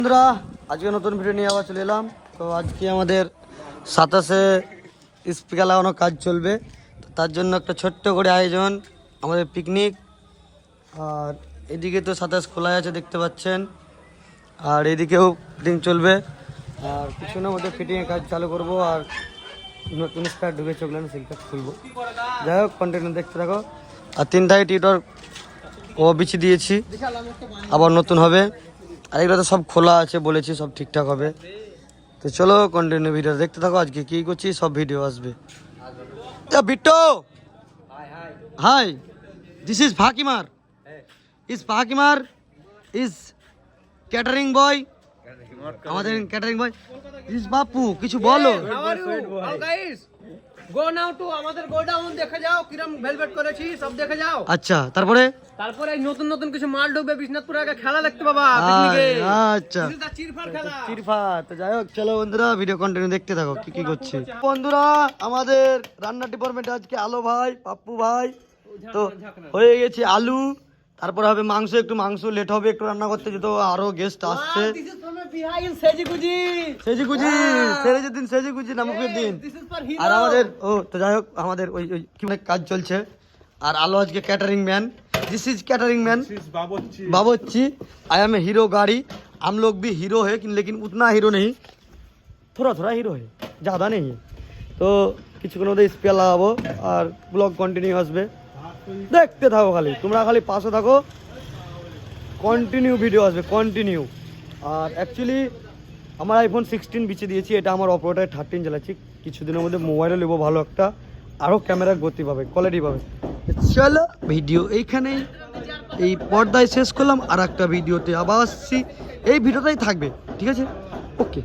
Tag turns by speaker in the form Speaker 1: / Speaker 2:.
Speaker 1: বন্ধুরা আজকে নতুন ভিডিও নিয়ে আবার চলে এলাম। তো আজকে আমাদের 27-এ স্পিকার লাগানো কাজ চলবে, তো তার জন্য একটা ছোট্ট করে আয়োজন, আমাদের পিকনিক। আর এদিকে তো 27 খোলা আছে দেখতে পাচ্ছেন, আর এদিকেও ফিটিং চলবে। আর কিছুক্ষণের মধ্যে ফিটিংয়ের কাজ চালু করব, আর নতুন স্পিকার ঢুকেছে, ওগুলো সেলটা খুলবো। যাই হোক, কন্টিনিউ দেখতে থাকো। আর 3টায় টিউটর ও বিছিয়ে দিয়েছি, আবার নতুন হবে। আর এগুলো তো সব খোলা আছে, বলেছি সব ঠিকঠাক হবে। তো চলো কন্টিনিউ ভিডিও দেখতে থাকো, আজকে কি করছি সব ভিডিও আসবে। বিট্টো, হাই, দিস ইজ ফাকিমার, ফাকিমার ইজ ক্যাটারিং বয়, আমাদের ক্যাটারিং বয় ইজ বাপু। কিছু বলো।
Speaker 2: গো নাও টু আমাদের গোডাউন দেখে যাও, কিরম ভেলভেট করেছি সব দেখে যাও।
Speaker 1: আচ্ছা, তারপরে
Speaker 2: নতুন নতুন কিছু মাল ঢুকবে বিশ্বনাথপুরে, আগে খেলা দেখতে পাবা পিকনিকে।
Speaker 1: আচ্ছা,
Speaker 2: চিরফার খেলা,
Speaker 1: চিরফার। তো যাই হোক, চলো বন্ধুরা ভিডিও কন্টিনিউ দেখতে থাকো কি কি করছি। বন্ধুরা আমাদের রান্না ডিপার্টমেন্টে আজকে আলো ভাই, পাপ্পু ভাই, তো হয়ে গেছে আলু, তারপর হবে মাংস। একটু মাংস লেট হবে একটু রান্না করতে, যেহেতু আরো গেস্ট আসছে। সেজিগুজি নামকের দিন। আর আমাদের তো যাই হোক, আমাদের ওই কি কাজ চলছে। আর আলো আজকে catering man, this is catering man बाबोच्ची। आई एम ए हीरो गाड़ी। हम लोग भी हीरो है, लेकिन उतना हीरो नहीं, थोड़ा थोड़ा हीरो है, ज़्यादा नहीं है। तो কিছুক্ষণ মধ্যে স্পেয়ার লাগাবো আর ব্লগ কন্টিনিউ আসবে, দেখতে থাকো। তোমরা খালি পাশে থাকো, কন্টিনিউ ভিডিও আসবে কন্টিনিউ। আর অ্যাকচুয়ালি আমার আইফোন 16 বিছে দিয়েছি, এটা আমার অপারেটর 13 চালাচ্ছি। কিছুদিনের মধ্যে মোবাইলও নেবো ভালো একটা, আরও ক্যামেরার গতি পাবে, কোয়ালিটি পাবে। চলো ভিডিও এইখানেই এই পর্দায় শেষ করলাম, আর একটা ভিডিওতে আবার আসছি। এই ভিডিওটাই থাকবে, ঠিক আছে? ওকে।